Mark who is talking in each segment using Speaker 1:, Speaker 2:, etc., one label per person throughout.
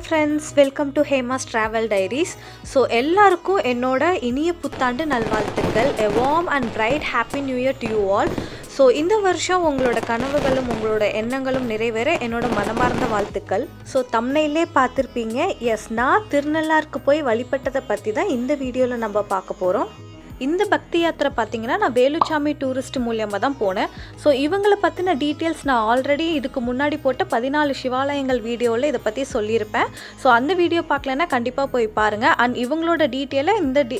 Speaker 1: Friends, welcome to Hema's travel diaries. So எல்லாருக்கும் என்னோட இனிய புத்தாண்டு நல்வாழ்த்துக்கள். A warm and bright happy new year to you all. So இந்த வருஷம் உங்களோட கனவுகளும் உங்களோட எண்ணங்களும் நிறைவேற என்னோட மனமார்ந்த வாழ்த்துக்கள். ஸோ தம்ப்நெயிலே பார்த்துருப்பீங்க, எஸ், நான் திருநள்ளாருக்கு போய் வழிபட்டதை பற்றி தான் இந்த வீடியோவில் நம்ம பார்க்க போகிறோம். இந்த பக்தி யாத்திரை பார்த்தீங்கன்னா நான் வேலுச்சாமி டூரிஸ்ட் மூலியமாக தான் போனேன். ஸோ இவங்களை பற்றின டீட்டெயில்ஸ் நான் ஆல்ரெடி இதுக்கு முன்னாடி போட்ட 14 சிவாலயங்கள் வீடியோவில் இதை பற்றி சொல்லியிருப்பேன். ஸோ அந்த வீடியோ பார்க்கலன்னா கண்டிப்பாக போய் பாருங்கள். அண்ட் இவங்களோட டீட்டெயிலை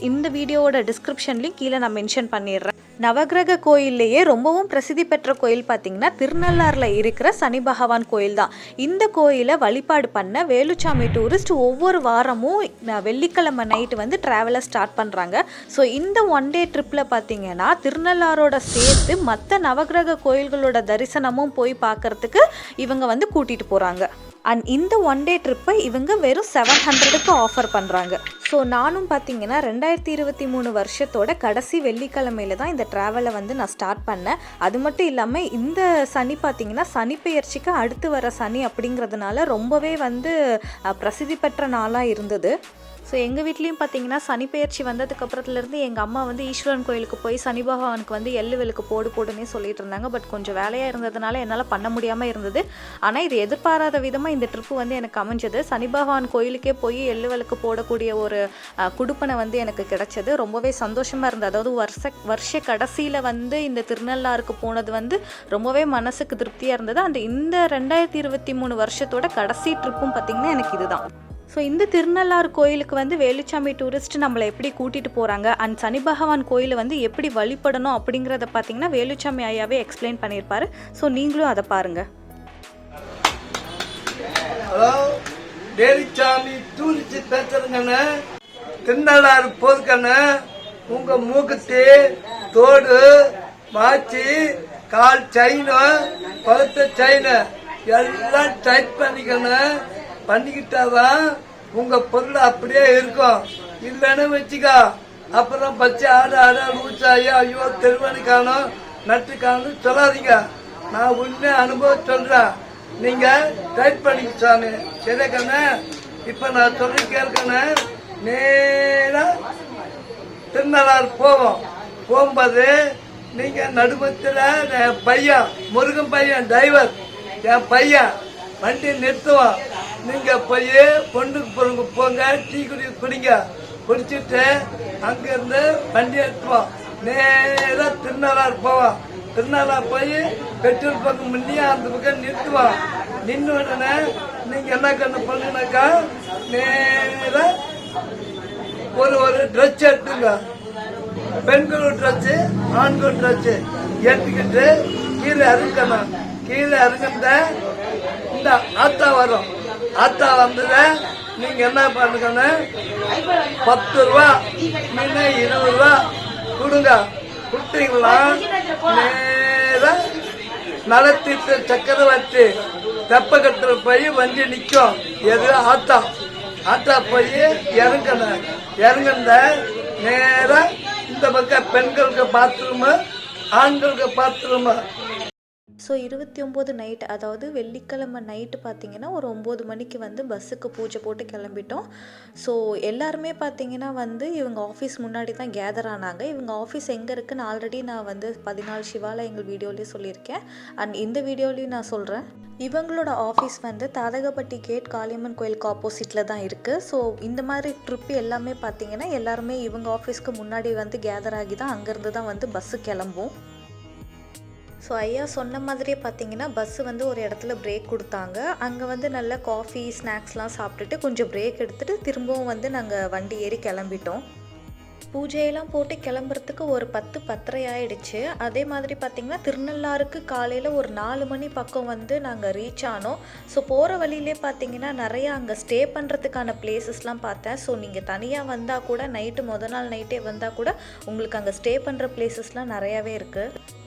Speaker 1: இந்த வீடியோவோட டிஸ்கிரிப்ஷன்லேயும் கீழே நான் மென்ஷன் பண்ணிடுறேன். நவகிரக கோயில்லையே ரொம்பவும் பிரசித்தி பெற்ற கோயில் பார்த்திங்கன்னா திருநள்ளாறில் இருக்கிற சனி பகவான் கோயில் தான். இந்த கோயிலை வழிபாடு பண்ண வேலுச்சாமி டூரிஸ்ட் ஒவ்வொரு வாரமும் வெள்ளிக்கிழமை நைட்டு வந்து ட்ராவலை ஸ்டார்ட் பண்ணுறாங்க. ஸோ இந்த ஒன் டே ட்ரிப்பில் பார்த்திங்கன்னா திருநள்ளாரோட சேர்த்து மற்ற நவகிரக கோயில்களோட தரிசனமும் போய் பார்க்குறதுக்கு இவங்க வந்து கூட்டிகிட்டு போகிறாங்க. அண்ட் இந்த ஒன் டே ட்ரிப்பை இவங்க வெறும் 700க்கு ஆஃபர் பண்ணுறாங்க. ஸோ நானும் பார்த்தீங்கன்னா 2023 வருஷத்தோட கடைசி வெள்ளிக்கிழமையில தான் இந்த ட்ராவலை வந்து நான் ஸ்டார்ட் பண்ணேன். அது மட்டும் இல்லாமல் இந்த சனி பார்த்தீங்கன்னா சனி பெயர்ச்சிக்கு அடுத்து வர சனி அப்படிங்கிறதுனால ரொம்பவே வந்து பிரசித்தி பெற்ற நாளாக இருந்தது. ஸோ எங்கள் வீட்லேயும் பார்த்தீங்கன்னா சனி பெயர்ச்சி வந்ததுக்கப்புறத்துலேருந்து எங்கள் அம்மா வந்து ஈஸ்வரன் கோயிலுக்கு போய் சனி பகவானுக்கு வந்து எள்ளு விளக்கு போடுன்னே சொல்லிட்டு இருந்தாங்க. பட் கொஞ்சம் வேலையாக இருந்ததுனால என்னால் பண்ண முடியாமல் இருந்தது. ஆனால் இது எதிர்பாராத விதமாக இந்த ட்ரிப்பு வந்து எனக்கு அமைஞ்சது. சனி பகவான் கோயிலுக்கே போய் எள்ளு விளக்கு போடக்கூடிய ஒரு குடுப்பனை வந்து எனக்கு கிடைச்சது. ரொம்பவே சந்தோஷமாக இருந்தது. அதாவது வருஷ கடைசியில் வந்து இந்த திருநள்ளாருக்கு போனது வந்து ரொம்பவே மனசுக்கு திருப்தியாக இருந்தது. இந்த 2023 வருஷத்தோட கடைசி ட்ரிப்பும் பார்த்திங்கன்னா எனக்கு இதுதான். ஸோ இந்த திருநள்ளாறு கோயிலுக்கு வந்து வேலுச்சாமி டூரிஸ்ட் நம்மளை எப்படி கூட்டிகிட்டு போகிறாங்க அண்ட் சனி பகவான் கோயிலை வந்து எப்படி வழிபடணும் அப்படிங்கிறத பார்த்தீங்கன்னா வேலுச்சாமி ஐயாவே எக்ஸ்பிளைன் பண்ணியிருப்பாரு. ஸோ நீங்களும் அதை பாருங்கள்.
Speaker 2: ஹலோ, வேலுச்சாமி டூரிஸ்ட் பேசுறேங்கண்ணே. திருநள்ளாறு போதுக்கண்ணே. உங்கள் மூக்குத்தி, தோடு, வாட்சி, கால் செயினு, பழுத்த செயினு எல்லாம் டைட் பண்ணிக்கணும். பண்ணிக்கிட்டாதான் உங்க பொருள் அப்படியே இருக்கும். இல்லைன்னு வச்சுக்கா அப்புறம் பச்சை ஆட லூச்சாயோ ஐயோ தெருவணி காணும் நட்டு காணும் சொல்லாதீங்க. நான் உண்மை அனுபவம் சொல்றேன். நீங்க டைட் பண்ணிக்கிச்சானு சரி கண்ணே. இப்ப நான் சொல்லி கேட்கணும். நேரா திருநள்ளாறு போகும்போது நீங்க நடுமத்துல என் பையன் முருகன் பையன் டிரைவர் என் பையன் வண்டி நிறுத்துவோம். நீங்க போய் பொண்ணுக்கு பொருளுக்கு போங்க, டீ குடிங்க. குடிச்சிட்டு அங்கிருந்து வண்டி எடுத்துவோம். நேரா திருநள்ளாறு போவோம். திருநள்ளாறு போய் பெட்ரோல் பக்கம் முன்னே அந்த பக்கம் நிறுத்துவோம். நின்று உடனே நீங்க என்ன கண்ணு பண்ணுனாக்கா நேரா ஒரு ட்ரெஸ் எடுத்துங்க. பெண்கள் ட்ரெஸ், ஆண்கள் ட்ரெஸ் எடுத்துக்கிட்டு கீழே இறங்கணும். கீழே இறங்குந்த இந்த ஆத்தா வரும். ஆத்தா வந்தத நீங்க என்ன பண்ணுங்க, 10 ரூபா மீன் 20 ரூபா கொடுங்க. கொடுத்தீங்களா நேரா நலத்தீர்த்த சக்கரவர்த்தி தெப்ப கட்டுற போய் வண்டி நிற்கும். எது ஆத்தா போய் இறங்கணும். இறங்குந்த நேரா இந்த பக்கம் பெண்களுக்கு பாத்ரூமு, ஆண்களுக்கு பாத்ரூமு.
Speaker 1: ஸோ 29 நைட், அதாவது வெள்ளிக்கிழமை நைட்டு பார்த்திங்கன்னா ஒரு 9 மணிக்கு வந்து பஸ்ஸுக்கு பூஜை போட்டு கிளம்பிட்டோம். ஸோ எல்லாருமே பார்த்திங்கன்னா வந்து இவங்க ஆஃபீஸ் முன்னாடி தான் கேதர் ஆனாங்க. இவங்க ஆஃபீஸ் எங்கே இருக்குன்னு ஆல்ரெடி நான் வந்து 14 சிவாலயங்கள் வீடியோலேயே சொல்லியிருக்கேன். அண்ட் இந்த வீடியோலையும் நான் சொல்கிறேன். இவங்களோட ஆஃபீஸ் வந்து தாதகப்பட்டி கேட் காளியம்மன் கோயிலுக்கு ஆப்போசிட்டில் தான் இருக்குது. ஸோ இந்த மாதிரி ட்ரிப்பு எல்லாமே பார்த்திங்கன்னா எல்லாருமே இவங்க ஆஃபீஸ்க்கு முன்னாடி வந்து கேதர் ஆகி தான் அங்கேருந்து தான் வந்து பஸ்ஸு கிளம்பும். ஸோ ஐயா சொன்ன மாதிரியே பார்த்தீங்கன்னா பஸ்ஸு வந்து ஒரு இடத்துல பிரேக் கொடுத்தாங்க. அங்கே வந்து நல்ல காஃபி ஸ்நாக்ஸ்லாம் சாப்பிட்டுட்டு கொஞ்சம் பிரேக் எடுத்துகிட்டு திரும்பவும் வந்து நாங்கள் வண்டி ஏறி கிளம்பிட்டோம். பூஜையெல்லாம் போட்டு கிளம்புறதுக்கு ஒரு 10-10:30 ஆகிடுச்சு. அதே மாதிரி பார்த்திங்கன்னா திருநள்ளாருக்கு காலையில் ஒரு 4 மணி பக்கம் வந்து நாங்கள் ரீச் ஆனோம். ஸோ போகிற வழியிலே பார்த்திங்கன்னா நிறையா அங்கே ஸ்டே பண்ணுறதுக்கான பிளேசஸ்லாம் பார்த்தேன். ஸோ நீங்கள் தனியாக வந்தால் கூட நைட்டு நாள் நைட்டே வந்தால் கூட உங்களுக்கு அங்கே ஸ்டே பண்ணுற பிளேசஸ்லாம் நிறையாவே இருக்குது.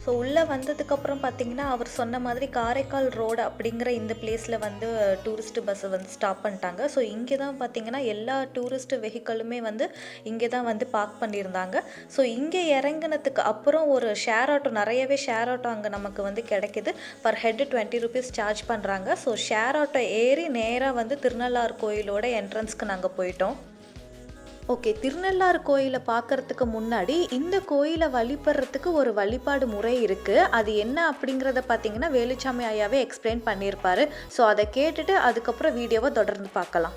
Speaker 1: ஸோ உள்ளே வந்ததுக்கப்புறம் பார்த்திங்கன்னா அவர் சொன்ன மாதிரி காரைக்கால் ரோடு அப்படிங்கிற இந்த பிளேஸில் வந்து டூரிஸ்ட் பஸ்ஸை வந்து ஸ்டாப் பண்ணிட்டாங்க. ஸோ இங்கே தான் பார்த்திங்கன்னா எல்லா டூரிஸ்ட் வெஹிக்கிளுமே வந்து இங்கே தான் வந்து பார்க் பண்ணியிருந்தாங்க. ஸோ இங்கே இறங்கினதுக்கு அப்புறம் ஒரு ஷேர் ஆட்டோ, நிறையவே ஷேர் ஆட்டோ அங்கே நமக்கு வந்து கிடைக்கிது. பர் ஹெட் 20 rupees சார்ஜ் பண்ணுறாங்க. ஸோ ஷேர் ஆட்டோ ஏறி நேராக வந்து திருநள்ளாறு கோயிலோட என்ட்ரன்ஸ்க்கு நாங்கள் போயிட்டோம். ஓகே, திருநள்ளாறு கோயிலை பார்க்குறதுக்கு முன்னாடி இந்த கோயிலை வழிபடுறதுக்கு ஒரு வழிபாடு முறை இருக்குது. அது என்ன அப்படிங்கிறத பார்த்தீங்கன்னா வேலுச்சாமி ஐயாவே எக்ஸ்பிளைன் பண்ணியிருப்பாரு. ஸோ அதை கேட்டுட்டு அதுக்கப்புறம் வீடியோவை தொடர்ந்து பார்க்கலாம்.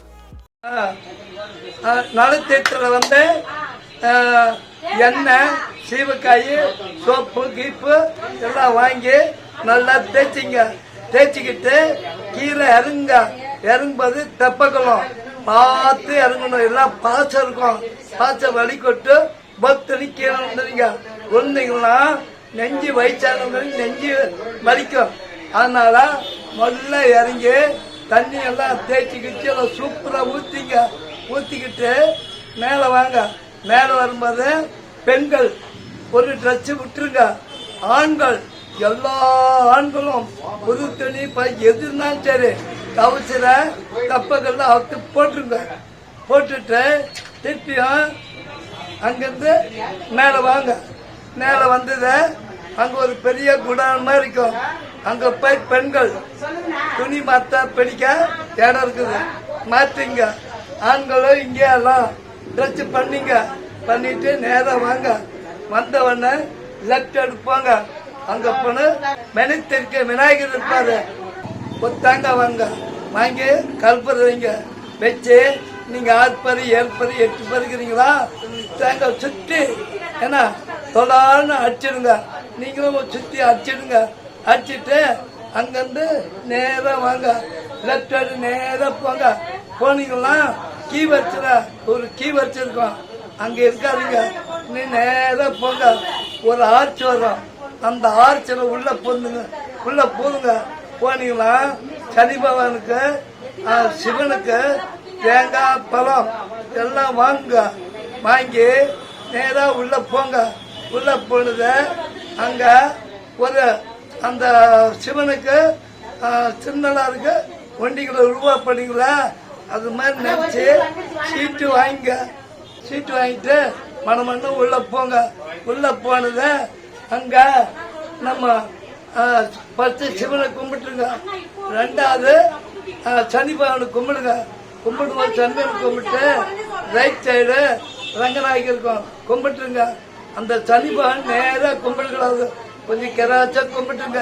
Speaker 2: நலத்தீர்த்தத்தில் வந்து எண்ணெய், சீவக்காய், சோப்பு, கீப்பு எல்லாம் வாங்கி நல்லா தேய்ச்சிக்கிட்டு கீழே இறங்கும்போது தெப்பக்குளம் பார்த்து இறங்கணும். எல்லாம் பாசம் இருக்கும். பாசம் வலிக்கொட்டு பக்தனி கீழே வந்துடுங்க. ஒன்றுங்கன்னா நெஞ்சு வயிற்றானவங்களுக்கு நெஞ்சு வலிக்கும். அதனால முதல்ல இறங்கி தண்ணி எல்லாம் தேய்ச்சிக்கிட்டு எல்லாம் சூப்பராக ஊற்றிக்கிட்டு மேலே வாங்க. மேலே வரும்போது பெண்கள் ஒரு ட்ரெஸ்ஸு விட்டுருங்க. ஆண்கள் எல்லா ஆண்களும் புது துணி எதுனாலும் சரி கவுச்சிர கப்பங்கள்லாம் அவுத்து போட்டுருங்க. போட்டுட்டு திருப்பியும் அங்கிருந்து மேலே வாங்க. மேலே வந்தது அங்கே ஒரு பெரிய குடான் மாதிரி இருக்கும். அங்கே போய் பெண்கள் துணி மாற்ற பிடிக்க இடம் இருக்குது, மாற்றிங்க. ஆண்களும் இங்கே எல்லாம் ட்ரெஸ் பண்ணிட்டு நேராக வாங்க. வந்தவொடனே லெஃப்ட் எடுப்பாங்க. அங்கே போன மெனத்திருக்க விநாயகர் இருப்பாரு. ஒரு தேங்காய் வாங்கி கல்பரை வைங்க. வச்சு நீங்க 6 பரு 7 பரு 8 பருக்கிறீங்களா, தேங்காய் சுற்றி ஏன்னா தொடான்னு அடிச்சிடுங்க. நீங்களும் சுற்றி அடிச்சிடுங்க. அடிச்சிட்டு அங்கிருந்து நேராக வாங்க. லெஃப்ட் சைடு நேராக போங்க. போனீங்கன்னா ஒரு கீ வச்சிருக்கோம், அங்க இருக்காதீங்க. நீ நேராக போங்க. ஒரு ஆர்ச் வரும். அந்த ஆர்ச்சில் உள்ள போதுங்க. போனீங்கன்னா சனி பகவானுக்கு, சிவனுக்கு தேங்காய், பழம் எல்லாம் வாங்கி நேராக உள்ள போங்க. உள்ள போனது அங்க ஒரு அந்த சிவனுக்கு சின்னலாருக்கு ₹1 பண்ணீங்களா, அது மாதிரி நினைச்சு சீட்டு வாங்கிட்டு மனமண்ணு உள்ள போங்க. உள்ள போனது அங்க நம்ம ஃபர்ஸ்ட் சிவனை கும்பிட்டுருங்க. 2வது சனி பகவானை கும்பிடுங்க. கும்பிடும்போது சந்திரனை கும்பிட்டு ரைட் சைடு ரங்கநாயகி இருக்கும், கும்பிட்டுருங்க. அந்த சனி பகவான் நேராக கும்பிடக்கூடாது, கொஞ்சம் கிராச்சா கும்பிட்டுங்க.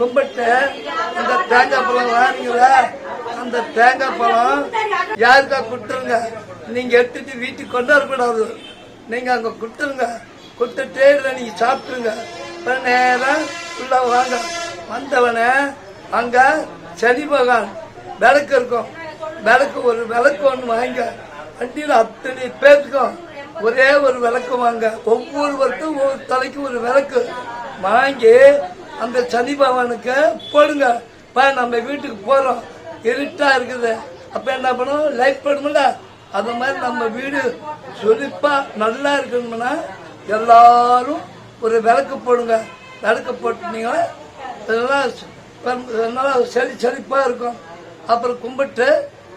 Speaker 2: கும்பிட்டு அந்த தேங்காய் பழம் வாங்கிங்களா, அந்த தேங்காய் பழம் யாருக்கா கொடுத்துருங்க. நீங்க எடுத்துட்டு வீட்டுக்கு கொண்டு வரக்கூடாது. நீங்க அங்க கொடுத்துருங்க. கொடுத்துட்டே நீங்க சாப்பிட்டுருங்க. நேரம் உள்ள வாங்க. வந்தவன அங்க சனி பகவான் விளக்கு இருக்கும். ஒரு விளக்கு ஒன்று வாங்க. வண்டியில் அத்தனை பேருக்கும் ஒரே ஒரு விளக்கு வாங்க. ஒவ்வொருவருக்கும் ஒவ்வொரு தலைக்கு ஒரு விளக்கு வாங்கி அந்த சனி பகவானுக்கு போடுங்க. நம்ம வீட்டுக்கு போறோம், இருட்டா இருக்குது, அப்ப என்ன பண்ணும், லைட் பண்ணும்ல. அது மாதிரி நம்ம வீடு சொலிப்பா நல்லா இருக்கணும்னா எல்லாரும் ஒரு விளக்கு போடுங்க. விளக்கு போட்டுனீங்கன்னா இதெல்லாம் செழிப்பா இருக்கும். அப்புறம் கும்பிட்டு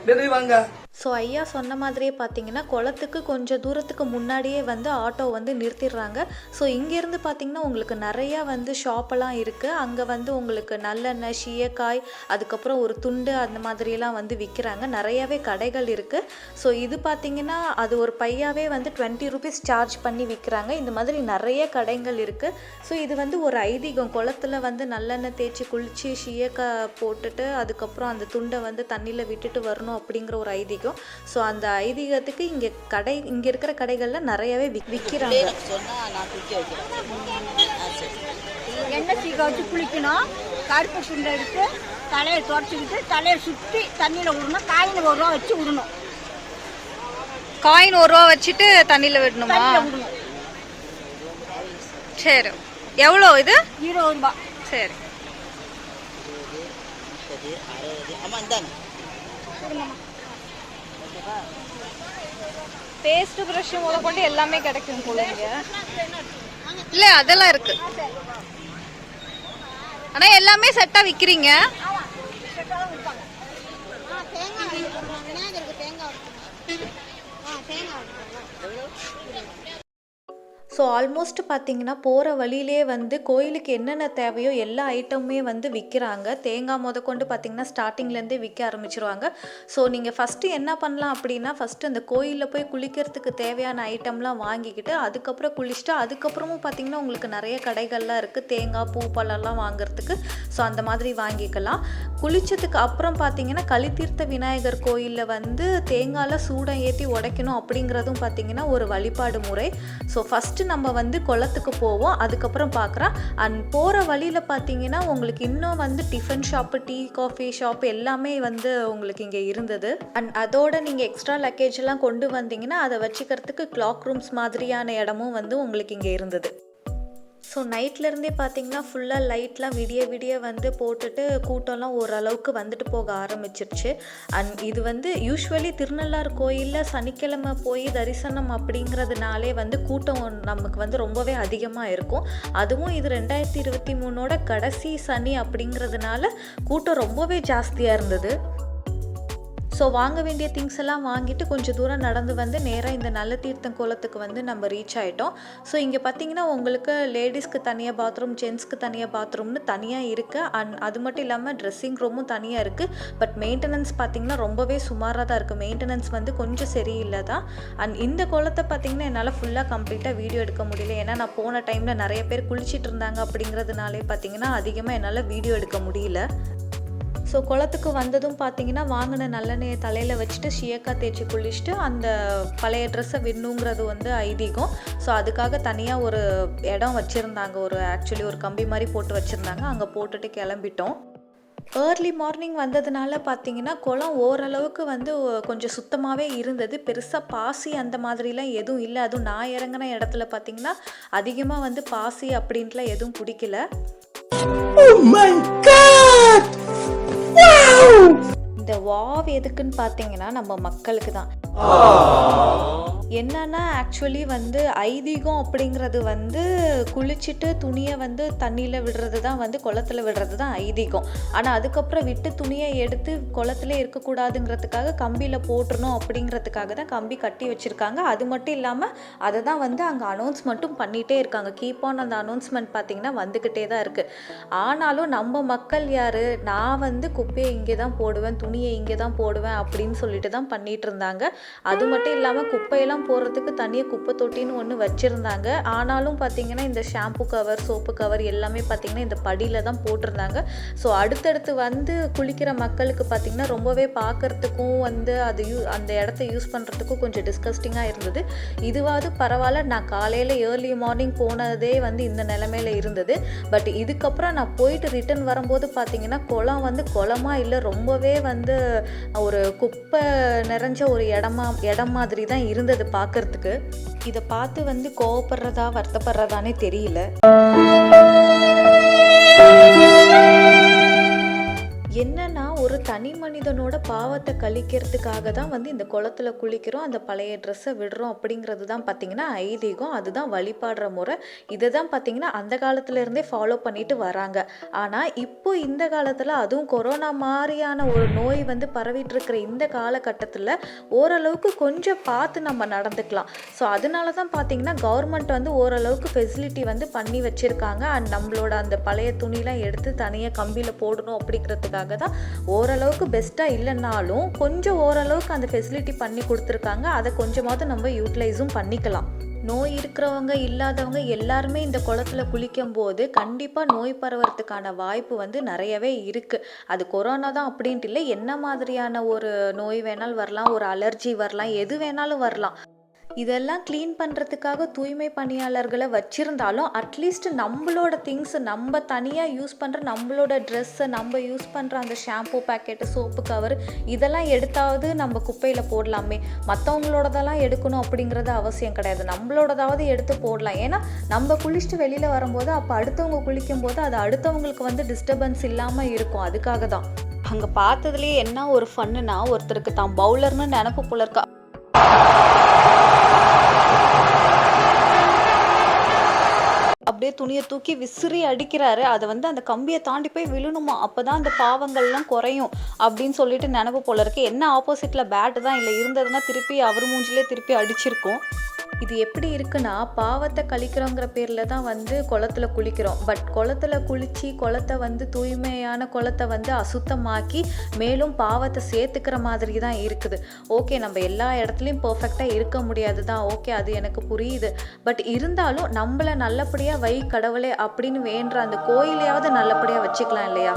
Speaker 2: வெளிவாங்க.
Speaker 1: ஸோ ஐயா சொன்ன மாதிரியே பார்த்தீங்கன்னா குளத்துக்கு கொஞ்சம் தூரத்துக்கு முன்னாடியே வந்து ஆட்டோ வந்து நிறுத்திடுறாங்க. ஸோ இங்கேருந்து பார்த்தீங்கன்னா உங்களுக்கு நிறையா வந்து ஷாப்பெல்லாம் இருக்குது. அங்கே வந்து உங்களுக்கு நல்லெண்ணெய், சீயக்காய், அதுக்கப்புறம் ஒரு துண்டு அந்த மாதிரியெல்லாம் வந்து விற்கிறாங்க. நிறையாவே கடைகள் இருக்குது. ஸோ இது பார்த்தீங்கன்னா அது ஒரு பையாவே வந்து ₹20 சார்ஜ் பண்ணி விற்கிறாங்க. இந்த மாதிரி நிறைய கடைகள் இருக்குது. ஸோ இது வந்து ஒரு ஐதீகம். குளத்தில் வந்து நல்லெண்ணெய் தேய்ச்சி குளித்து சீயக்காய் போட்டுட்டு அதுக்கப்புறம் அந்த துண்டை வந்து தண்ணியில் விட்டுட்டு வரணும் அப்படிங்கிற ஒரு ஐதீகம். ஸோ அந்த ஐதீகத்துக்கு இங்கே இருக்கிற கடைகளில் நிறையவே விற்கிறாங்க.
Speaker 3: எண்ணெய் சீக்கா வச்சு குளிக்கணும். கருப்பு சுண்டை எடுத்து தலையை துடைச்சிக்கிட்டு தலையை சுற்றி தண்ணியில் விடணும். காயின் ₹1 வச்சு விடணும்.
Speaker 1: காயின் ₹1 வச்சுட்டு தண்ணியில் விடணுமா? சரி. எவ்வளோ இது?
Speaker 3: ₹20.
Speaker 1: சரி. பேஸ்ட் ப்ரஷ் முதல் கொண்டு எல்லாமே கிடைக்கும் போல இங்க. இல்ல அதெல்லாம் இருக்கு. ஆனால் எல்லாமே செட்டாக விற்கிறீங்க.
Speaker 3: ஆமாம், செட்டாலாம் கொடுப்பாங்க. தேங்காய் விநாயகருக்கு தேங்காய் தேங்காய்.
Speaker 1: ஸோ ஆல்மோஸ்ட் பார்த்தீங்கன்னா போகிற வழியிலே வந்து கோயிலுக்கு என்னென்ன தேவையோ எல்லா ஐட்டமுமே வந்து விற்கிறாங்க. தேங்காய் முதற்கொண்டு பார்த்தீங்கன்னா ஸ்டார்டிங்லேருந்தே விற்க ஆரம்பிச்சிருவாங்க. ஸோ நீங்கள் ஃபஸ்ட்டு என்ன பண்ணலாம் அப்படின்னா, ஃபஸ்ட்டு அந்த கோயிலில் போய் குளிக்கிறதுக்கு தேவையான ஐட்டம்லாம் வாங்கிக்கிட்டு அதுக்கப்புறம் குளிச்சுட்டு அதுக்கப்புறமும் பார்த்தீங்கன்னா உங்களுக்கு நிறைய கடைகள்லாம் இருக்குது தேங்காய் பூ பழம்லாம் வாங்குறதுக்கு. ஸோ அந்த மாதிரி வாங்கிக்கலாம். குளித்ததுக்கு அப்புறம் பார்த்தீங்கன்னா கலித்தீர்த்த விநாயகர் கோயிலில் வந்து தேங்காயில் சூடம் ஏற்றி உடைக்கணும் அப்படிங்கிறதும் பார்த்தீங்கன்னா ஒரு வழிபாடு முறை. ஸோ ஃபஸ்ட்டு நம்ம வந்து குளத்துக்கு போவோம், அதுக்கப்புறம் பார்க்குறோம். அண்ட் போகிற வழியில் பார்த்தீங்கன்னா உங்களுக்கு இன்னும் வந்து tiffin shop, tea coffee shop எல்லாமே வந்து உங்களுக்கு இங்கே இருந்தது. அண்ட் அதோட நீங்கள் எக்ஸ்ட்ரா லக்கேஜெல்லாம் கொண்டு வந்தீங்கன்னா அதை வச்சுக்கிறதுக்கு கிளாக் ரூம்ஸ் மாதிரியான இடமும் வந்து உங்களுக்கு இங்கே இருந்தது. ஸோ நைட்லேருந்தே பார்த்தீங்கன்னா ஃபுல்லாக லைட்லாம் விடிய விடிய வந்து போட்டுட்டு கூட்டம்லாம் ஓரளவுக்கு வந்துட்டு போக ஆரம்பிச்சிருச்சு. அண்ட் இது வந்து யூஸ்வலி திருநள்ளாறு கோயிலில் சனிக்கிழமை போய் தரிசனம் அப்படிங்கிறதுனாலே வந்து கூட்டம் நமக்கு வந்து ரொம்பவே அதிகமாக இருக்கும். அதுவும் இது 2023 கடைசி சனி அப்படிங்கிறதுனால கூட்டம் ரொம்பவே ஜாஸ்தியாக இருந்தது. ஸோ வாங்க வேண்டிய திங்ஸ் எல்லாம் வாங்கிட்டு கொஞ்சம் தூரம் நடந்து வந்து நேராக இந்த நல்ல தீர்த்தம் குளத்துக்கு வந்து நம்ம ரீச் ஆகிட்டோம். ஸோ இங்கே பார்த்தீங்கன்னா உங்களுக்கு லேடிஸ்க்கு தனியாக பாத்ரூம், ஜென்ஸ்க்கு தனியாக பாத்ரூம்னு தனியாக இருக்குது. அண்ட் அது மட்டும் இல்லாமல் ட்ரெஸ்ஸிங் ரூமும் தனியாக இருக்குது. பட் மெயின்டெனன்ஸ் பார்த்திங்கன்னா ரொம்பவே சுமாராக தான் இருக்குது. மெயின்டெனன்ஸ் வந்து கொஞ்சம் சரியில்லை தான். அண்ட் இந்த குளத்தை பார்த்திங்கன்னா என்னால் ஃபுல்லாக கம்ப்ளீட்டாக வீடியோ எடுக்க முடியல. ஏன்னா நான் போன டைமில் நிறைய பேர் குளிச்சிட்டு இருந்தாங்க அப்படிங்கிறதுனாலே பார்த்திங்கன்னா அதிகமாக என்னால் வீடியோ எடுக்க முடியல. ஸோ குளத்துக்கு வந்ததும் பார்த்தீங்கன்னா வாங்கின நல்லெண்ணெயை தலையில் வச்சுட்டு ஷியக்கா தேய்ச்சி குளிச்சுட்டு அந்த பழைய ட்ரெஸ்ஸை விடணுங்கிறது வந்து ஐதீகம். ஸோ அதுக்காக தனியாக ஒரு இடம் வச்சுருந்தாங்க, ஆக்சுவலி ஒரு கம்பி மாதிரி போட்டு வச்சுருந்தாங்க. அங்கே போட்டுட்டு கிளம்பிட்டோம். ஏர்லி மார்னிங் வந்ததுனால பார்த்தீங்கன்னா குளம் ஓரளவுக்கு வந்து கொஞ்சம் சுத்தமாகவே இருந்தது. பெருசாக பாசி அந்த மாதிரிலாம் எதுவும் இல்லை. அதுவும் நான் இறங்கின இடத்துல பார்த்தீங்கன்னா அதிகமாக வந்து பாசி அப்படின்ட்டுலாம் எதுவும் பிடிக்கல. இந்த வாவ் எதுக்குன்னு பார்த்தீங்கன்னா நம்ம மக்களுக்கு தான். என்னன்னா ஆக்சுவலி வந்து ஐதீகம் அப்படிங்கிறது வந்து குளிச்சுட்டு துணியை வந்து தண்ணியில் விடுறது தான் வந்து குளத்தில் விடுறது தான் ஐதீகம். ஆனால் அதுக்கப்புறம் விட்டு துணியை எடுத்து குளத்துல இருக்கக்கூடாதுங்கிறதுக்காக கம்பியில் போட்டுறணும் அப்படிங்கிறதுக்காக தான் கம்பி கட்டி வச்சுருக்காங்க. அது மட்டும் இல்லாமல் அதை தான் வந்து அங்கே அனௌன்ஸ்மெண்ட்டும் பண்ணிகிட்டே இருக்காங்க. கீப் ஆன் அந்த அனௌன்ஸ்மெண்ட் பார்த்திங்கன்னா வந்துக்கிட்டே தான் இருக்குது. ஆனாலும் நம்ம மக்கள் யார், நான் வந்து குப்பையை இங்கே தான் போடுவேன், துணியை இங்கே தான் போடுவேன் அப்படின்னு சொல்லிட்டு தான் பண்ணிகிட்டு இருந்தாங்க. அது மட்டும் இல்லாமல் குப்பையெல்லாம் போடுறதுக்கு தனியாக குப்பை தொட்டின்னு ஒன்று வச்சுருந்தாங்க. ஆனாலும் பார்த்தீங்கன்னா இந்த ஷாம்பு கவர், சோப்பு கவர் எல்லாமே பார்த்தீங்கன்னா இந்த படியில் தான் போட்டிருந்தாங்க. ஸோ அடுத்தடுத்து வந்து குளிக்கிற மக்களுக்கு பார்த்தீங்கன்னா ரொம்பவே பார்க்குறதுக்கும் வந்து அந்த இடத்த யூஸ் பண்ணுறதுக்கும் கொஞ்சம் டிஸ்கஸ்டிங்காக இருந்தது. இதுவாவது பரவாயில்ல, நான் காலையில் ஏர்லி மார்னிங் போனதே வந்து இந்த நிலைமையில் இருந்தது. பட் இதுக்கப்புறம் நான் போயிட்டு ரிட்டன் வரும்போது பார்த்தீங்கன்னா குளம் வந்து குளமா இல்லை, ரொம்பவே வந்து ஒரு குப்பை நிறைஞ்ச ஒரு இடம் மாதிரி தான் இருந்தது பார்க்கறதுக்கு. இதை பார்த்து வந்து கோவப்படுறதா வருத்தப்படுறதானே தெரியல. என்னன்னா ஒரு தனி மனிதனோட பாவத்தை கழிக்கிறதுக்காக தான் வந்து இந்த குளத்துல குளிக்கிறோம், அந்த பழைய ட்ரெஸ்ஸை விடுறோம் அப்படிங்கிறது தான் பார்த்தீங்கன்னா ஐதீகம். அதுதான் வழிபாடுற முறை. இதை தான் பார்த்தீங்கன்னா அந்த காலத்துல இருந்தே ஃபாலோ பண்ணிட்டு வராங்க. ஆனால் இப்போ இந்த காலத்தில் அதுவும் கொரோனா மாதிரியான ஒரு நோய் வந்து பரவிட்டு இருக்கிற இந்த காலகட்டத்தில் ஓரளவுக்கு கொஞ்சம் பார்த்து நம்ம நடந்துக்கலாம். ஸோ அதனால தான் பார்த்தீங்கன்னா கவர்மெண்ட் வந்து ஓரளவுக்கு ஃபெசிலிட்டி வந்து பண்ணி வச்சுருக்காங்க. அண்ட் நம்மளோட அந்த பழைய துணிலாம் எடுத்து தனியாக கம்பியில் போடணும் அப்படிங்கிறதுக்காக தான் ஓரளவுக்கு பெஸ்ட்டாக இல்லைன்னாலும் கொஞ்சம் ஓரளவுக்கு அந்த ஃபெசிலிட்டி பண்ணி கொடுத்துருக்காங்க. அதை கொஞ்சமாவது நம்ம யூட்டிலைஸும் பண்ணிக்கலாம். நோய் இருக்கிறவங்க இல்லாதவங்க எல்லாருமே இந்த குளத்துல குளிக்கும் போது கண்டிப்பாக நோய் பரவறதுக்கான வாய்ப்பு வந்து நிறையவே இருக்குது. அது கொரோனா தான் அப்படின்ட்டு இல்லை, என்ன மாதிரியான ஒரு நோய் வேணாலும் வரலாம், ஒரு அலர்ஜி வரலாம், எது வேணாலும் வரலாம். இதெல்லாம் க்ளீன் பண்ணுறதுக்காக தூய்மை பணியாளர்களை வச்சுருந்தாலும் அட்லீஸ்ட் நம்மளோட திங்ஸ், நம்ம தனியாக யூஸ் பண்ணுற நம்மளோட ட்ரெஸ்ஸை, நம்ம யூஸ் பண்ணுற அந்த ஷாம்பூ பேக்கெட்டு, சோப்பு கவர் இதெல்லாம் எடுத்தாவது நம்ம குப்பையில் போடலாமே. மற்றவங்களோடதெல்லாம் எடுக்கணும் அப்படிங்கிறது அவசியம் கிடையாது. நம்மளோடதாவது எடுத்து போடலாம். ஏன்னா நம்ம குளிச்சுட்டு வெளியில் வரும்போது அப்போ அடுத்தவங்க குளிக்கும் போது அது அடுத்தவங்களுக்கு வந்து டிஸ்டர்பன்ஸ் இல்லாமல் இருக்கும். அதுக்காக தான். அங்கே பார்த்ததுலேயே என்ன ஒரு ஃபன்னுனா, ஒருத்தருக்கு தான் பவுலர்னு நினப்பு போல இருக்கா. அப்படியே துணியை தூக்கி விசிறி அடிக்கிறாரு. அதை வந்து அந்த கம்பியை தாண்டி போய் விழணுமா, அப்போ தான் அந்த பாவங்கள்லாம் குறையும் அப்படின்னு சொல்லிட்டு நினப்பு போல இருக்கு. என்ன ஆப்போசிட்டில் பேட்டு தான் இல்லை, இருந்ததுன்னா திருப்பி அவர் மூஞ்சிலே திருப்பி அடிச்சிருக்கோம். இது எப்படி இருக்குன்னா, பாவத்தை கழிக்கிறோங்கிற பேரில் தான் வந்து குளத்துல குளிக்கிறோம். பட் குளத்துல குளித்து குளத்தை வந்து தூய்மையான குளத்தை வந்து அசுத்தமாக்கி மேலும் பாவத்தை சேர்த்துக்கிற மாதிரி தான் இருக்குது. ஓகே, நம்ம எல்லா இடத்துலையும் பர்ஃபெக்டாக இருக்க முடியாது தான், ஓகே, அது எனக்கு புரியுது. பட் இருந்தாலும் நம்மளை நல்லபடியாக வை கடவுளே அப்படின்னு வேண்டுற அந்த கோயிலையாவது நல்லபடியாக வச்சுக்கலாம் இல்லையா?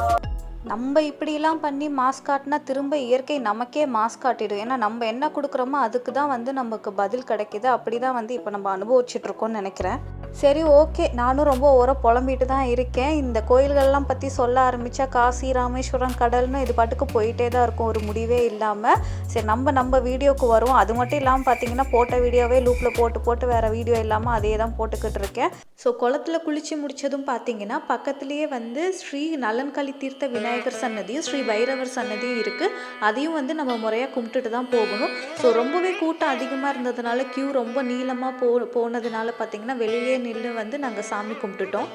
Speaker 1: நம்ம இப்படிலாம் பண்ணி மாஸ்க் காட்டினா திரும்ப இயற்கை நமக்கே மாஸ்க் காட்டிடும். ஏன்னா நம்ம என்ன கொடுக்குறோமோ அதுக்கு தான் வந்து நமக்கு பதில் கிடைக்கிது. அப்படி தான் வந்து இப்போ நம்ம அனுபவிச்சுட்ருக்கோம்னு நினைக்கிறேன். சரி, ஓகே, நானும் ரொம்ப புலம்பிட்டு தான் இருக்கேன். இந்த கோயில்கள்லாம் பற்றி சொல்ல ஆரம்பித்தா காசி, ராமேஸ்வரம், கடல்னு இது பாட்டுக்கு போயிட்டே தான் இருக்கும், ஒரு முடிவே இல்லாமல். சரி, நம்ம வீடியோவுக்கு வருவோம். அது மட்டும் இல்லாமல் பார்த்தீங்கன்னா போட்ட வீடியோவே லூப்பில் போட்டு வேறு வீடியோ இல்லாமல் அதே தான் போட்டுக்கிட்டு இருக்கேன். ஸோ குளத்துல குளித்து முடித்ததும் பார்த்தீங்கன்னா பக்கத்துலேயே வந்து ஸ்ரீ நலன்களி தீர்த்த விநாயகர் சன்னதியும் ஸ்ரீ பைரவர் சன்னதியும் இருக்குது. அதையும் வந்து நம்ம முறையாக கும்பிட்டுட்டு தான் போகணும். ஸோ ரொம்பவே கூட்டம் அதிகமாக இருந்ததுனால க்யூ ரொம்ப நீளமாக போனதுனால பார்த்தீங்கன்னா வெளியே நின்று வந்து நாங்கள் சாமி கும்பிட்டுட்டோம்.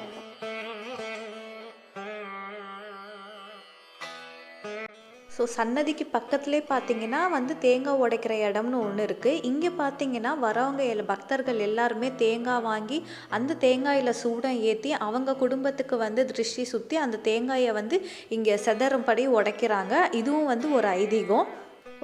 Speaker 1: ஸோ சன்னதிக்கு பக்கத்துலேயே பார்த்தீங்கன்னா வந்து தேங்காய் உடைக்கிற இடம்னு ஒன்று இருக்குது. இங்கே பார்த்தீங்கன்னா வரவங்க பக்தர்கள் எல்லாருமே தேங்காய் வாங்கி அந்த தேங்காயில் சூடம் ஏற்றி அவங்க குடும்பத்துக்கு வந்து திருஷ்டி சுற்றி அந்த தேங்காயை வந்து இங்கே செதறும்படி உடைக்கிறாங்க. இதுவும் வந்து ஒரு ஐதீகம்.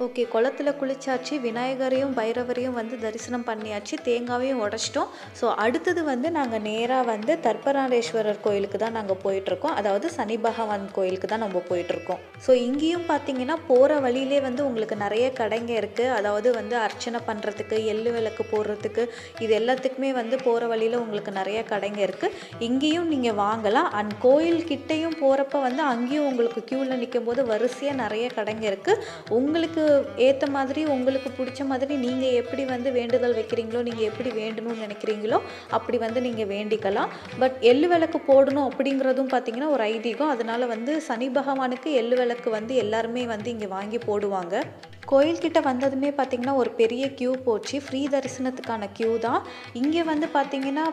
Speaker 1: ஓகே, குளத்துல குளிச்சாச்சு, விநாயகரையும் பைரவரையும் வந்து தரிசனம் பண்ணியாச்சு, தேங்காவையும் உடைச்சிட்டோம். ஸோ அடுத்தது வந்து நாங்கள் நேராக வந்து தர்பராண்டேஸ்வரர் கோயிலுக்கு தான் நாங்கள் போயிட்டுருக்கோம். அதாவது சனி பகவான் கோயிலுக்கு தான் நம்ம போயிட்டுருக்கோம். ஸோ இங்கேயும் பார்த்தீங்கன்னா போகிற வழியிலே வந்து உங்களுக்கு நிறைய கடைங்க இருக்குது. அதாவது வந்து அர்ச்சனை பண்ணுறதுக்கு, எள்ளு விளக்கு போடுறதுக்கு, இது எல்லாத்துக்குமே வந்து போகிற வழியில் உங்களுக்கு நிறைய கடைங்க இருக்குது. இங்கேயும் நீங்கள் வாங்கலாம். அண்ட் கோயில்கிட்டையும் போகிறப்ப வந்து அங்கேயும் உங்களுக்கு க்யூவில் நிற்கும் போது வரிசையாக நிறைய கடைங்க இருக்குது. உங்களுக்கு ஏற்ற மாதிரி, உங்களுக்கு பிடிச்ச மாதிரி நீங்கள் எப்படி வந்து வேண்டுதல் வைக்கிறீங்களோ, நீங்கள் எப்படி வேண்டணும்னு நினைக்கிறீங்களோ அப்படி வந்து நீங்கள் வேண்டிக்கலாம். பட் எள்ளு விளக்கு போடணும் அப்படிங்கிறதும் பார்த்திங்கன்னா ஒரு ஐதீகம். அதனால் வந்து சனி பகவானுக்கு எள்ளு விளக்கு வந்து எல்லாருமே வந்து இங்கே வாங்கி போடுவாங்க. கோயில்கிட்ட வந்ததுமே பார்த்திங்கன்னா ஒரு பெரிய க்யூ போச்சு. ஃப்ரீ தரிசனத்துக்கான க்யூ தான். இங்கே வந்து பார்த்திங்கன்னா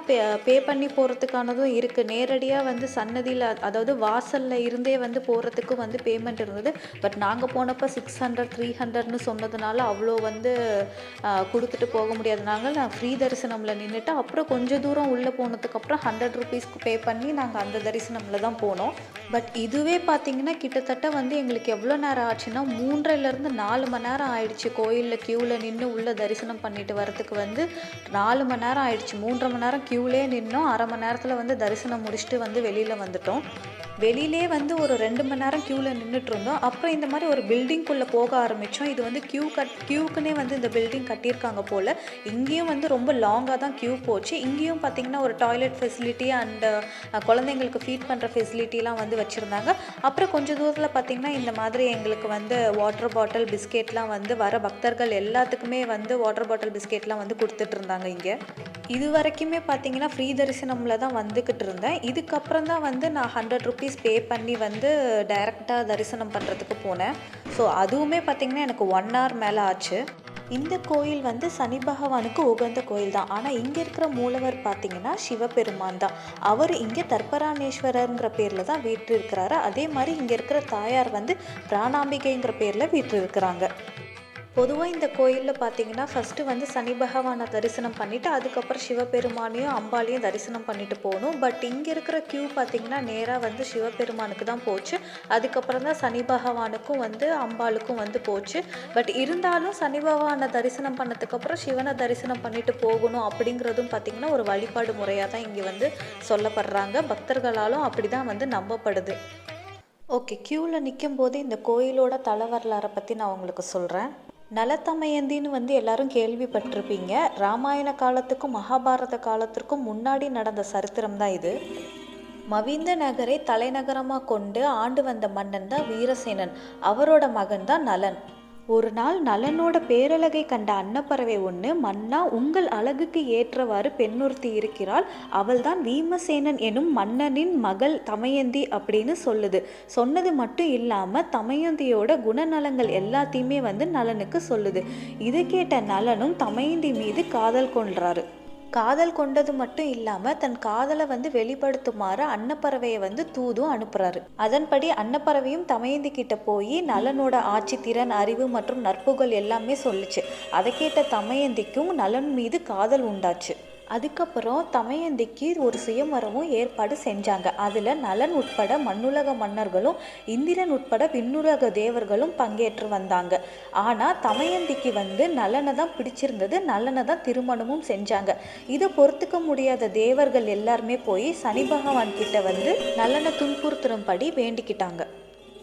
Speaker 1: பே பண்ணி போகிறதுக்கானதும் இருக்குது. நேரடியாக வந்து சன்னதியில், அதாவது வாசலில் இருந்தே வந்து போகிறதுக்கும் வந்து பேமெண்ட் இருந்தது. பட் நாங்கள் போனப்போ 600 300ன்னு சொன்னதுனால அவ்வளோ வந்து கொடுத்துட்டு போக முடியாதுனால நான் ஃப்ரீ தரிசனமில் நின்றுட்டு அப்புறம் கொஞ்சம் தூரம் உள்ளே போனதுக்கப்புறம் 100 ருபீஸ்க்கு பே பண்ணி நாங்கள் அந்த தரிசனமில் தான் போனோம். பட் இதுவே பார்த்திங்கன்னா கிட்டத்தட்ட வந்து எங்களுக்கு எவ்வளோ நேரம் ஆச்சுன்னா 3லேருந்து 4 மணி நேரம் ஆயிடுச்சு. கோயிலில் க்யூவில் நின்று உள்ளே தரிசனம் பண்ணிட்டு வரதுக்கு வந்து 4 மணி நேரம் ஆயிடுச்சு. 3.5 மணி நேரம் க்யூலே நின்னோம். அரை மணி நேரத்தில் வந்து தரிசனம் முடிச்சுட்டு வந்து வெளியில் வந்துட்டோம். வெளியிலே வந்து ஒரு 2 மணி நேரம் க்யூவில் நின்றுட்டு இருந்தோம். அப்புறம் இந்த மாதிரி ஒரு பில்டிங்குள்ளே போக ஆரம்பித்தோம். இது வந்து க்யூக்குன்னே வந்து இந்த பில்டிங் கட்டியிருக்காங்க போல். இங்கேயும் வந்து ரொம்ப லாங்காக தான் க்யூ போச்சு. இங்கேயும் பார்த்திங்கன்னா ஒரு டாய்லெட் ஃபெசிலிட்டி அண்ட் குழந்தைங்களுக்கு ஃபீட் பண்ணுற ஃபெசிலிட்டிலாம் வந்து வச்சுருந்தாங்க. அப்புறம் கொஞ்சம் தூரத்தில் பார்த்திங்கன்னா இந்த மாதிரி எங்களுக்கு வந்து வாட்டர் பாட்டில், பிஸ்கெட்லாம் வந்து வர பக்தர்கள் எல்லாத்துக்குமே வந்து வாட்டர் பாட்டில், பிஸ்கெட்லாம் வந்து கொடுத்துட்ருந்தாங்க. இங்கே இது வரைக்குமே பார்த்திங்கன்னா ஃப்ரீ தரிசனமில் தான் வந்துக்கிட்டு இருந்தேன். இதுக்கப்புறம் தான் வந்து நான் 100 ருபீஸ் பே பண்ணி வந்து டைரெக்டாக தரிசனம் பண்ணுறதுக்கு போனேன். ஸோ அதுவுமே பார்த்திங்கன்னா எனக்கு 1 hour மேலே ஆச்சு. இந்த கோயில் வந்து சனி பகவானுக்கு உகந்த கோயில் தான். ஆனால் இங்கே இருக்கிற மூலவர் பார்த்திங்கன்னா சிவபெருமான் தான். அவர் இங்கே தர்பராண்டேஸ்வரர்ங்கிற பேரில் தான் வீட்டு இருக்கிறாரு. அதே மாதிரி இங்கே இருக்கிற தாயார் வந்து பிராணாம்பிகைங்கிற பேரில் வீட்டு இருக்கிறாங்க. பொதுவாக இந்த கோயிலில் பார்த்தீங்கன்னா ஃபஸ்ட்டு வந்து சனி பகவானை தரிசனம் பண்ணிவிட்டு அதுக்கப்புறம் சிவபெருமானையும் அம்பாலையும் தரிசனம் பண்ணிட்டு போகணும். பட் இங்கே இருக்கிற க்யூ பார்த்திங்கன்னா நேராக வந்து சிவபெருமானுக்கு தான் போச்சு. அதுக்கப்புறம் தான் சனி பகவானுக்கும் வந்து அம்பாளுக்கும் வந்து போச்சு. பட் இருந்தாலும் சனி பகவானை தரிசனம் பண்ணதுக்கப்புறம் சிவனை தரிசனம் பண்ணிட்டு போகணும் அப்படிங்கிறதும் பார்த்திங்கன்னா ஒரு வழிபாடு முறையாக தான் இங்கே வந்து சொல்லப்படுறாங்க. பக்தர்களாலும் அப்படி தான் வந்து நம்பப்படுது. ஓகே, க்யூவில் நிற்கும் போது இந்த கோயிலோட தல வரலாறை பற்றி நான் உங்களுக்கு சொல்கிறேன். நலத்தமயந்தின்னு வந்து எல்லாரும் கேள்விப்பட்டிருப்பீங்க. ராமாயண காலத்துக்கும் மகாபாரத காலத்திற்கும் முன்னாடி நடந்த சரித்திரம் தான் இது. மவிந்த நகரை தலைநகரமாக கொண்டு ஆண்டு வந்த மன்னன் தான் வீரசேனன். அவரோட மகன் தான் நலன். ஒரு நாள் நலனோட பேரழகை கண்ட அன்னப்பறவை ஒன்று, மன்னா, உங்கள் அழகுக்கு ஏற்றவாறு பெண்ணொருத்தி இருக்கிறாள், அவள்தான் வீமசேனன் எனும் மன்னனின் மகள் தமயந்தி அப்படின்னு சொல்லுது. சொன்னது மட்டும் இல்லாமல் தமயந்தியோட குணநலங்கள் எல்லாத்தையுமே வந்து நலனுக்கு சொல்லுது. இதை கேட்ட நலனும் தமயந்தி மீது காதல் கொள்றாரு. காதல் கொண்டது மட்டும் இல்லாமல் தன் காதலை வந்து வெளிப்படுத்துமாறு அன்னப்பறவையை வந்து தூதும் அனுப்புறாரு. அதன்படி அன்னப்பறவையும் தமயந்தி கிட்ட போய் நலனோட ஆட்சி திறன், அறிவு மற்றும் நற்புகழ் எல்லாமே சொல்லுச்சு. அதை கேட்ட தமயந்திக்கும் நலன் மீது காதல் உண்டாச்சு. அதுக்கப்புறம் தமயந்திக்கு ஒரு சுயமரமும் ஏற்பாடு செஞ்சாங்க. அதில் நலன் உட்பட மண்ணுலக மன்னர்களும் இந்திரன் உட்பட விண்ணுலக தேவர்களும் பங்கேற்று வந்தாங்க. ஆனால் தமயந்திக்கு வந்து நலனை தான் பிடிச்சிருந்தது, நலனை தான் திருமணமும் செஞ்சாங்க. இதை பொறுத்துக்க முடியாத தேவர்கள் எல்லாருமே போய் சனி பகவான் கிட்ட வந்து நலனை துன்புறுத்தும்படி வேண்டிக்கிட்டாங்க.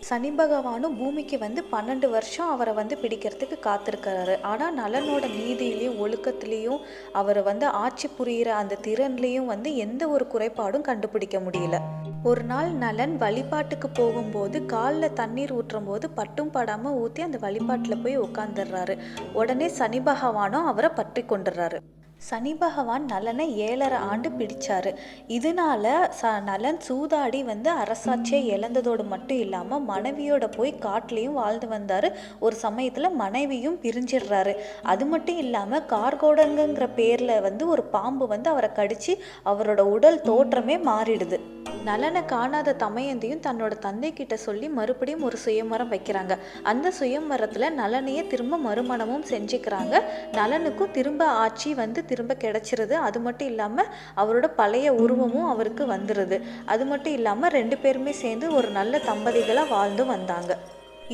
Speaker 1: சனி பகவானும் பூமிக்கு வந்து 12 வருஷம் அவரை வந்து பிடிக்கிறதுக்கு காத்திருக்கிறாரு. ஆனால் நலனோட நீதியிலையும் ஒழுக்கத்துலேயும் அவர் வந்து ஆட்சி புரிகிற அந்த திறன்லேயும் வந்து எந்த ஒரு குறைபாடும் கண்டுபிடிக்க முடியல. ஒரு நாள் நலன் வழிபாட்டுக்கு போகும்போது காலில் தண்ணீர் ஊற்றும் போது பட்டும் படாமல் ஊற்றி அந்த வழிபாட்டில் போய் உட்காந்துடுறாரு. உடனே சனி பகவானும் அவரை பற்றி கொண்டுடுறாரு. சனி பகவான் நலனை 7.5 ஆண்டு பிடிச்சாரு. இதனால நலன் சூதாடி வந்து அரசாட்சியை இழந்ததோடு மட்டும் இல்லாமல் மனைவியோட போய் காட்டிலையும் வாழ்ந்து வந்தார். ஒரு சமயத்தில் மனைவியும் பிரிஞ்சிடுறாரு. அது மட்டும் இல்லாமல் கார்கோடங்கிற பேரில் வந்து ஒரு பாம்பு வந்து அவரை கடிச்சு அவரோட உடல் தோற்றமே மாறிடுது. நலனை காணாத தமயந்தியும் தன்னோட தந்தை கிட்ட சொல்லி மறுபடியும் ஒரு சுயமரம் வைக்கிறாங்க. அந்த சுயமரத்தில் நலனையே திரும்ப மறுமணமும் செஞ்சுக்கிறாங்க. நலனுக்கும் திரும்ப ஆட்சி வந்து திரும்ப கிடைச்சிருது. அது மட்டும் இல்லாமல் அவரோட பழைய உருவமும் அவருக்கு வந்துடுது. அது மட்டும் இல்லாமல் 2 பேருமே சேர்ந்து ஒரு நல்ல தம்பதிகளாக வாழ்ந்து வந்தாங்க.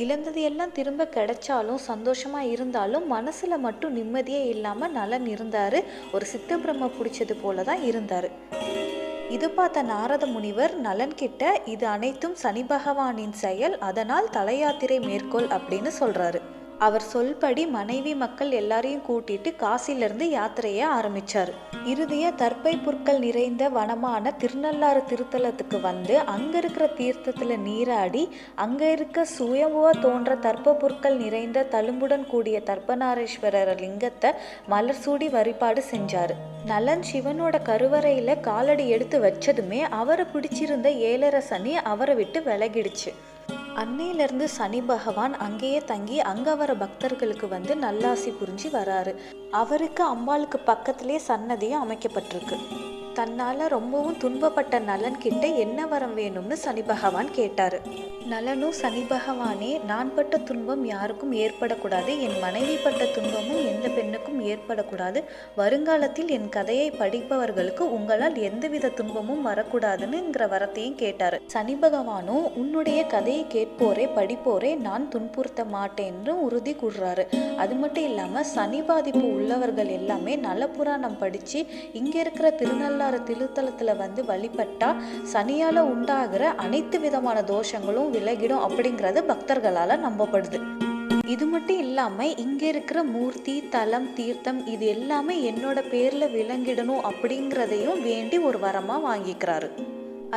Speaker 1: இழந்தது எல்லாம் திரும்ப கிடைச்சாலும் சந்தோஷமாக இருந்தாலும் மனசில் மட்டும் நிம்மதியே இல்லாமல் நலன் இருந்தார். ஒரு சித்த பிரம்ம பிடிச்சது போல தான் இருந்தார். இது பார்த்த நாரத முனிவர் நலன் கிட்ட இது அனைத்தும் சனி பகவானின் செயல், அதனால் தலையாத்திரை மேற்கொள் அப்படின்னு சொல்றாரு. அவர் சொல்படி மனைவி மக்கள் எல்லாரையும் கூட்டிட்டு காசிலிருந்து யாத்திரையை ஆரம்பிச்சார். இறுதியா தர்ப்பை புற்கள் நிறைந்த வனமான திருநள்ளாறு திருத்தலத்துக்கு வந்து அங்க இருக்கிற தீர்த்தத்துல நீராடி அங்க இருக்க சுயம்புவா தோன்ற தர்ப்ப புற்கள் நிறைந்த தழும்புடன் கூடிய தர்ப்பநாரீஸ்வரர் லிங்கத்தை மலர் சூடி வழிபாடு செஞ்சாரு. நலன் சிவனோட கருவறையில காலடி எடுத்து வச்சதுமே அவரை பிடிச்சிருந்த 7.5 சனி அவரை விட்டு விலகிடுச்சு. அன்னையிலிருந்து சனி பகவான் அங்கேயே தங்கி அங்கே வர பக்தர்களுக்கு வந்து நல்லாசி புரிஞ்சு வராரு. அவருக்கு அம்பாளுக்கு பக்கத்திலே சன்னதியும் அமைக்கப்பட்டிருக்கு. தன்னால் ரொம்பவும் துன்பப்பட்ட நலன் கிட்ட என்ன வரம் வேணும்னு சனி பகவான் கேட்டார். நலனும் சனி பகவானே, நான் பட்ட துன்பம் யாருக்கும் ஏற்படக்கூடாது, என் மனைவி பட்ட துன்பமும் எந்த பெண்ணுக்கும் ஏற்படக்கூடாது, வருங்காலத்தில் என் கதையை படிப்பவர்களுக்கு உங்களால் எந்தவித துன்பமும் வரக்கூடாதுன்னுங்கிற வரத்தையும் கேட்டார். சனி பகவானும் உன்னுடைய கதையை கேட்போரே படிப்போரே நான் துன்புறுத்த மாட்டேன்னு உறுதி கூறுறாரு. அது மட்டும் இல்லாமல் சனி பாதிப்பு உள்ளவர்கள் எல்லாமே நல புராணம் படித்து இங்கே இருக்கிற திருநள்ளாறு திருத்தலத்தில் வந்து வழிபட்டா சனியால் உண்டாகிற அனைத்து விதமான தோஷங்களும் விலகிடும் அப்படிங்கிறது பக்தர்களால் நம்பப்படுது. இது மட்டும் இல்லாமல் இங்கே இருக்கிற மூர்த்தி, தலம், தீர்த்தம் இது எல்லாமே என்னோட பேரில் விளங்கிடணும் அப்படிங்கிறதையும் வேண்டி ஒரு வரமாக வாங்கிக்கிறாரு.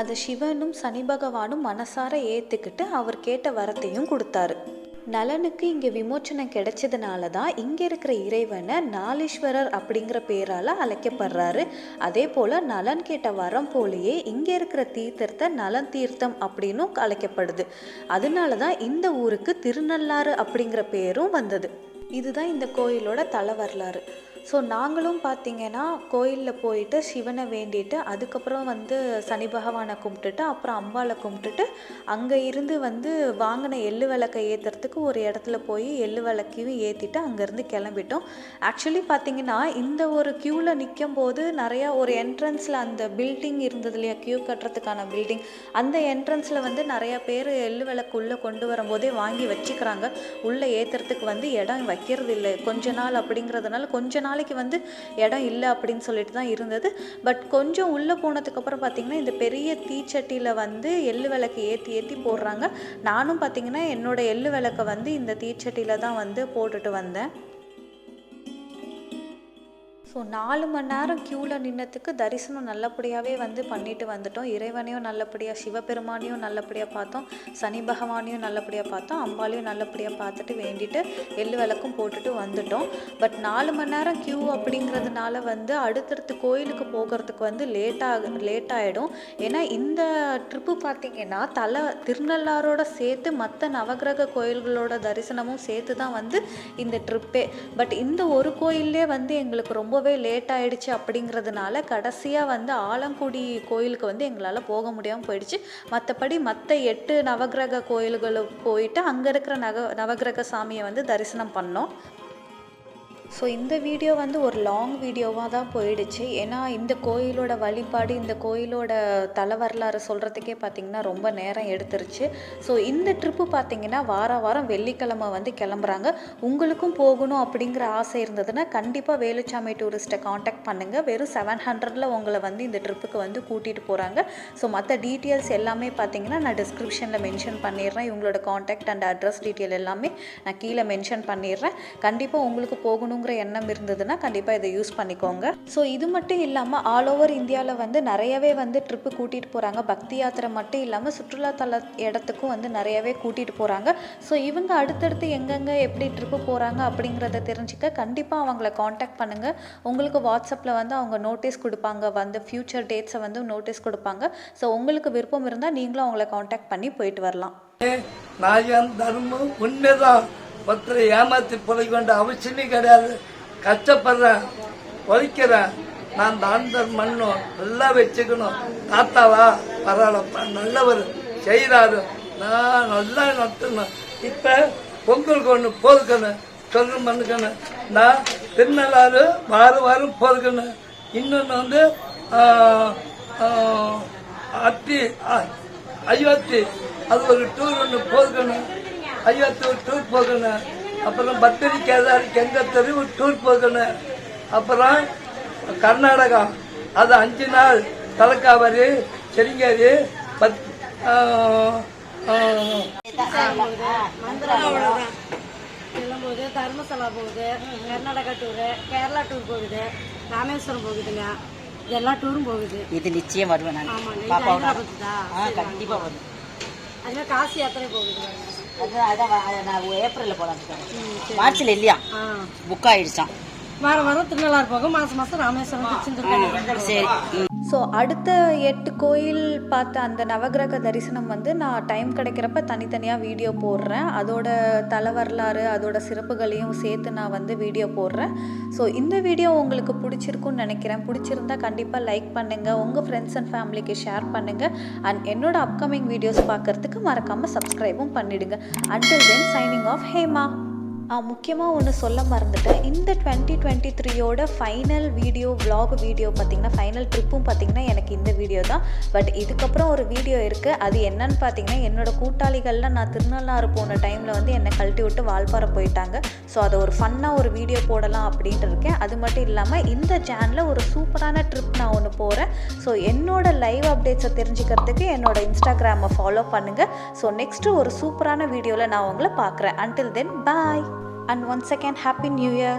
Speaker 1: அதை சிவனும் சனி பகவானும் மனசார ஏற்றுக்கிட்டு அவர் கேட்ட வரத்தையும் கொடுத்தாரு. நலனுக்கு இங்கே விமோச்சனம் கிடைச்சதுனால தான் இங்கே இருக்கிற இறைவனை நாலீஸ்வரர் அப்படிங்கிற பேரால் அழைக்கப்படுறாரு. அதே போல் நலன் கேட்ட வரம் போலேயே இங்கே இருக்கிற தீர்த்தத்தை நலன் தீர்த்தம் அப்படின்னும் அழைக்கப்படுது. அதனால தான் இந்த ஊருக்கு திருநள்ளாறு அப்படிங்கிற பேரும் வந்தது. இதுதான் இந்த கோயிலோட தல வரலாறு. ஸோ நாங்களும் பார்த்திங்கன்னா கோயிலில் போயிட்டு சிவனை வேண்டிட்டு அதுக்கப்புறம் வந்து சனி பகவானை கும்பிட்டுட்டு அப்புறம் அம்பாவை கும்பிட்டுட்டு அங்கே இருந்து வந்து வாங்கின எள்ளு விளக்கை ஏற்றுறதுக்கு ஒரு இடத்துல போய் எள்ளு விளக்கையும் ஏற்றிட்டு அங்கேருந்து கிளம்பிட்டோம். ஆக்சுவலி பார்த்திங்கன்னா இந்த ஒரு க்யூவில் நிற்கும் போது நிறையா ஒரு என்ட்ரன்ஸில் அந்த பில்டிங் இருந்தது இல்லையா, க்யூ கட்டுறதுக்கான பில்டிங், அந்த என்ட்ரன்ஸில் வந்து நிறையா பேர் எள்ளு விளக்கு உள்ளே கொண்டு வரும்போதே வாங்கி வச்சுக்கிறாங்க. உள்ளே ஏற்றுறதுக்கு வந்து இடம் வைக்கிறது இல்லை கொஞ்ச நாள் அப்படிங்கிறதுனால கொஞ்ச நாளைக்கு வந்து இடம் இல்லை அப்படின்னு சொல்லிட்டு தான் இருந்தது. பட் கொஞ்சம் உள்ளே போனதுக்கப்புறம் பார்த்திங்கன்னா இந்த பெரிய தீச்சட்டியில் வந்து எள்ளு விளக்கு ஏற்றி போடுறாங்க. நானும் பார்த்திங்கன்னா என்னோட எள்ளு விளக்கை வந்து இந்த தீச்சட்டியில் தான் வந்து போட்டுட்டு வந்தேன். ஸோ 4 மணி நேரம் க்யூவில் நின்னதுக்கு தரிசனம் நல்லபடியாகவே வந்து பண்ணிட்டு வந்துட்டோம். இறைவனையும் நல்லபடியாக, சிவபெருமானையும் நல்லபடியாக பார்த்தோம், சனி பகவானையும் நல்லபடியாக பார்த்தோம், அம்பாலையும் நல்லபடியாக பார்த்துட்டு வேண்டிட்டு எள்ளு விளக்கும் போட்டுட்டு வந்துட்டோம். பட் 4 மணி நேரம் க்யூ அப்படிங்கிறதுனால வந்து அடுத்தடுத்து கோயிலுக்கு போகிறதுக்கு வந்து லேட் ஆகிடும். ஏன்னா இந்த ட்ரிப்பு பார்த்திங்கன்னா திருநள்ளாரோட சேர்த்து மற்ற நவகிரக கோயில்களோட தரிசனமும் சேர்த்து தான் வந்து இந்த ட்ரிப்பே. பட் இந்த ஒரு கோயிலே வந்து எங்களுக்கு ரொம்ப ரொம்பவே லேட் ஆகிடுச்சு அப்படிங்கிறதுனால கடைசியாக வந்து ஆலங்குடி கோயிலுக்கு வந்து எங்களால் போக முடியாமல் போயிடுச்சு. மற்றபடி மற்ற 8 நவகிரக கோயில்களுக்கு போயிட்டு அங்கே இருக்கிற நவகிரக சாமியை வந்து தரிசனம் பண்ணோம். ஸோ இந்த வீடியோ வந்து ஒரு லாங் வீடியோவாக தான் போயிடுச்சு. ஏன்னா இந்த கோயிலோட வழிபாடு, இந்த கோயிலோட தல வரலாறு சொல்கிறதுக்கே பார்த்திங்கன்னா ரொம்ப நேரம் எடுத்துருச்சு. ஸோ இந்த ட்ரிப்பு பார்த்திங்கன்னா வாரம் வெள்ளிக்கிழமை வந்து கிளம்புறாங்க. உங்களுக்கும் போகணும் அப்படிங்கிற ஆசை இருந்ததுன்னா கண்டிப்பாக வேலுச்சாமி டூரிஸ்ட்டை காண்டாக்ட் பண்ணுங்கள். வெறும் 700 உங்களை வந்து இந்த ட்ரிப்புக்கு வந்து கூட்டிகிட்டு போகிறாங்க. ஸோ மற்ற டீட்டெயில்ஸ் எல்லாமே பார்த்திங்கன்னா நான் டிஸ்கிரிப்ஷனில் மென்ஷன் பண்ணிடுறேன். இவங்களோட காண்டாக்ட் அண்ட் அட்ரஸ் டீட்டெயில் எல்லாமே நான் கீழே மென்ஷன் பண்ணிடுறேன். கண்டிப்பாக உங்களுக்கு போகணும் எண்ணம் இருந்ததுன்னா கண்டிப்பாக இதை யூஸ் பண்ணிக்கோங்க. ஸோ இது மட்டும் இல்லாமல் ஆல் ஓவர் இந்தியாவில் வந்து நிறையவே வந்து ட்ரிப்பு கூட்டிகிட்டு போகிறாங்க. பக்தி யாத்திரை மட்டும் இல்லாமல் சுற்றுலாத்தல இடத்துக்கும் வந்து நிறையவே கூட்டிகிட்டு போகிறாங்க. ஸோ இவங்க அடுத்தடுத்து எங்கெங்கே எப்படி ட்ரிப்பு போகிறாங்க அப்படிங்கிறத தெரிஞ்சுக்க கண்டிப்பாக அவங்கள காண்டாக்ட் பண்ணுங்கள். உங்களுக்கு வாட்ஸ்அப்பில் வந்து அவங்க நோட்டீஸ் கொடுப்பாங்க, வந்து ஃப்யூச்சர் டேட்ஸை வந்து நோட்டீஸ் கொடுப்பாங்க. ஸோ உங்களுக்கு விருப்பம் இருந்தால் நீங்களும் அவங்கள காண்டாக்ட் பண்ணி போயிட்டு வரலாம்.
Speaker 2: நான் தர்மம் உண்மைதான். ஒருத்தரை ஏமாத்தி பொழைக்க வேண்டிய அவசியமே கிடையாது. கஷ்டப்படுறேன், பொழைக்கிறேன். நான் தாந்த மண்ணும் நல்லா வச்சுக்கணும். தாத்தாவா பரவாயில்லப்பா, நல்லவர் செய்கிறாரு, நான் நல்லா நடத்தணும். இப்போ பொங்கலுக்கு ஒன்று போதுக்கணும், சொர்க்கம் பண்ணுக்கணும். நான் திருநள்ளாறு வாரம் போதுக்கணும். இன்னொன்று வந்து அயோத்தி, அது ஒரு டூர் ஒன்று போதுக்கணும். அயோத்தி ஒரு டூர் போகணும். அப்புறம் பத்திரி கேதார் கெங்கத்தரி ஒரு டூர் போகணும். அப்புறம் கர்நாடகா, அது 5 நாள் தலக்காவரி, செரிங்கேரி,
Speaker 3: போகுது, தர்மசாலா போகுது, கர்நாடகா டூரு, கேரளா டூர் போகுது, ராமேஸ்வரம் போகுதுங்க. எல்லா டூரும் போகுது.
Speaker 4: இது நிச்சயம் வருவேன் நான். கண்டிப்பா வருவேன்.
Speaker 3: அதுமாதிரி காசி யாத்திரை போகுது.
Speaker 4: நான் ஏப்ரல்ல போலாம், மார்ச்ல இல்லையா, புக் ஆயிடுச்சான்.
Speaker 3: வாரம் திருநள்ளாறு போகும், மாசம் ராமேஸ்வரம்.
Speaker 4: சரி.
Speaker 1: ஸோ அடுத்த 8 கோயில் பார்த்த அந்த நவகிரக தரிசனம் வந்து நான் டைம் கிடைக்கிறப்ப தனித்தனியாக வீடியோ போடுறேன். அதோட தல வரலாறு, அதோட சிறப்புகளையும் சேர்த்து நான் வந்து வீடியோ போடுறேன். ஸோ இந்த வீடியோ உங்களுக்கு பிடிச்சிருக்குன்னு நினைக்கிறேன். பிடிச்சிருந்தா கண்டிப்பாக லைக் பண்ணுங்கள், உங்கள் ஃப்ரெண்ட்ஸ் அண்ட் ஃபேமிலிக்கு ஷேர் பண்ணுங்கள். அண்ட் என்னோட அப்கமிங் வீடியோஸ் பார்க்குறதுக்கு மறக்காமல் சப்ஸ்கிரைபும் பண்ணிவிடுங்க. Until then signing off Hema. முக்கியமாக ஒன்று சொல்ல மறந்துட்டேன். இந்த 2023யோட ஃபைனல் வீடியோ vlog வீடியோ பார்த்திங்கன்னா, ஃபைனல் ட்ரிப்பும் பார்த்திங்கன்னா எனக்கு இந்த வீடியோ தான். பட் இதுக்கப்புறம் ஒரு வீடியோ இருக்குது. அது என்னன்னு பார்த்திங்கன்னா, என்னோடய கூட்டாளிகளில் நான் திருநள்ளாறு போன டைமில் வந்து என்னை கழட்டி விட்டு வால்பாறை போயிட்டாங்க. ஸோ அதை ஒரு ஃபன்னாக ஒரு வீடியோ போடலாம் அப்படின்ட்டு இருக்கேன். அது மட்டும் இல்லாமல் இந்த சேனலில் ஒரு சூப்பரான ட்ரிப் நான் ஒன்று போகிறேன். ஸோ என்னோட லைவ் அப்டேட்ஸை தெரிஞ்சுக்கிறதுக்கு என்னோட இன்ஸ்டாகிராமை ஃபாலோ பண்ணுங்கள். ஸோ நெக்ஸ்ட்டு ஒரு சூப்பரான வீடியோவில் நான் உங்களை பார்க்குறேன். Until then bye. And once again, Happy New Year.